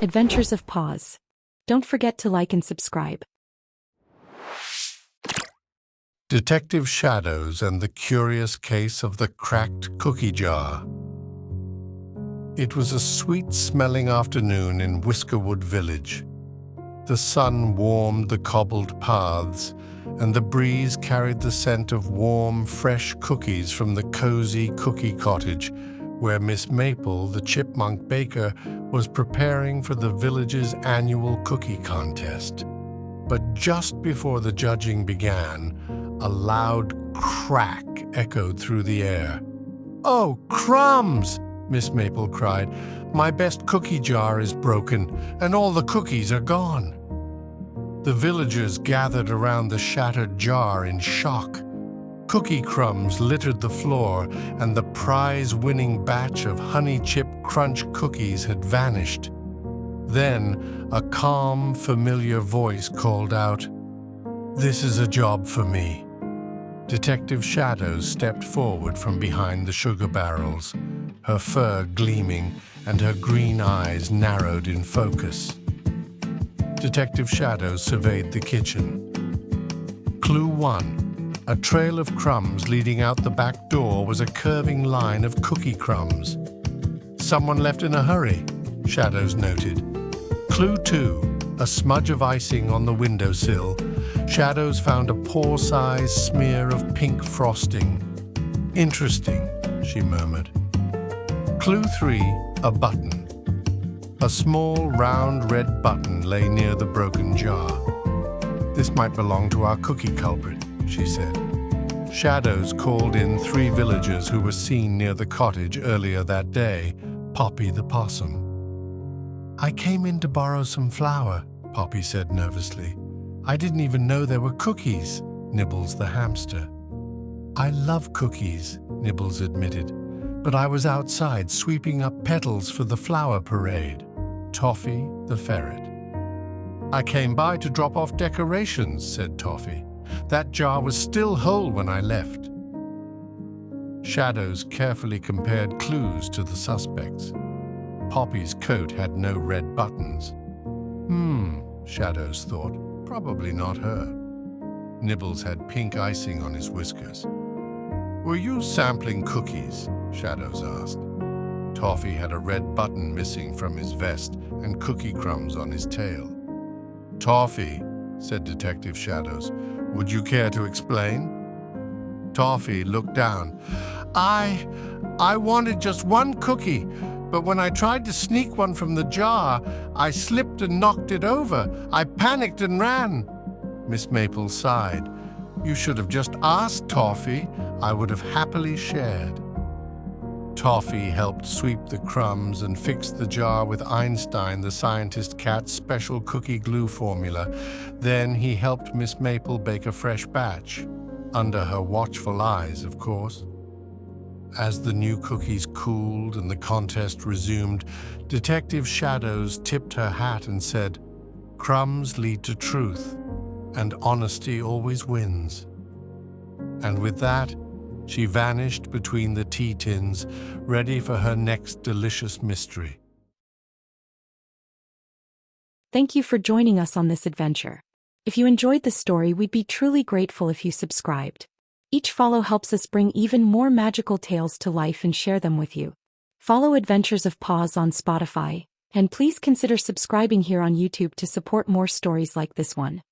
Adventures of Paws. Don't forget to like and subscribe. Detective Shadows and the Curious Case of the Cracked Cookie Jar. It was a sweet-smelling afternoon in Whiskerwood Village. The sun warmed the cobbled paths, and the breeze carried the scent of warm, fresh cookies from the cozy cookie cottage, where Miss Maple, the chipmunk baker, was preparing for the village's annual cookie contest. But just before the judging began, a loud crack echoed through the air. "Oh, Crumbs!" Miss Maple cried. "My best cookie jar is broken, and all the cookies are gone." The villagers gathered around the shattered jar in shock. Cookie crumbs littered the floor, and the prize-winning batch of honey chip crunch cookies had vanished. Then a calm, familiar voice called out, "This is a job for me." Detective Shadows stepped forward from behind the sugar barrels, her fur gleaming and her green eyes narrowed in focus. Detective Shadows surveyed the kitchen. Clue 1. A trail of crumbs leading out the back door was a curving line of cookie crumbs. "Someone left in a hurry," Shadows noted. Clue 2. A smudge of icing on the windowsill. Shadows found a paw-sized smear of pink frosting. "Interesting," she murmured. Clue 3. A button. A small, round red button lay near the broken jar. "This might belong to our cookie culprit," she said. Shadows called in 3 villagers who were seen near the cottage earlier that day, Poppy the possum. "I came in to borrow some flour," Poppy said nervously. "I didn't even know there were cookies," Nibbles the hamster. "I love cookies," Nibbles admitted, "but I was outside sweeping up petals for the flower parade." Toffee the ferret. "I came by to drop off decorations," said Toffee. "That jar was still whole when I left." Shadows carefully compared clues to the suspects. Poppy's coat had no red buttons. Shadows thought, probably not her. Nibbles had pink icing on his whiskers. "Were you sampling cookies?" Shadows asked. Toffee had a red button missing from his vest and cookie crumbs on his tail. "Toffee," said Detective Shadows, "would you care to explain?" Toffee looked down. I wanted just one cookie, but when I tried to sneak one from the jar, I slipped and knocked it over. I panicked and ran." Miss Maple sighed. "You should have just asked, Toffee. I would have happily shared." Toffee helped sweep the crumbs and fix the jar with Einstein, the scientist cat's special cookie glue formula. Then he helped Miss Maple bake a fresh batch, under her watchful eyes, of course. As the new cookies cooled and the contest resumed, Detective Shadows tipped her hat and said, "Crumbs lead to truth, and honesty always wins." And with that, she vanished between the tea tins, ready for her next delicious mystery. Thank you for joining us on this adventure. If you enjoyed the story, we'd be truly grateful if you subscribed. Each follow helps us bring even more magical tales to life and share them with you. Follow Adventures of Paws on Spotify, and please consider subscribing here on YouTube to support more stories like this one.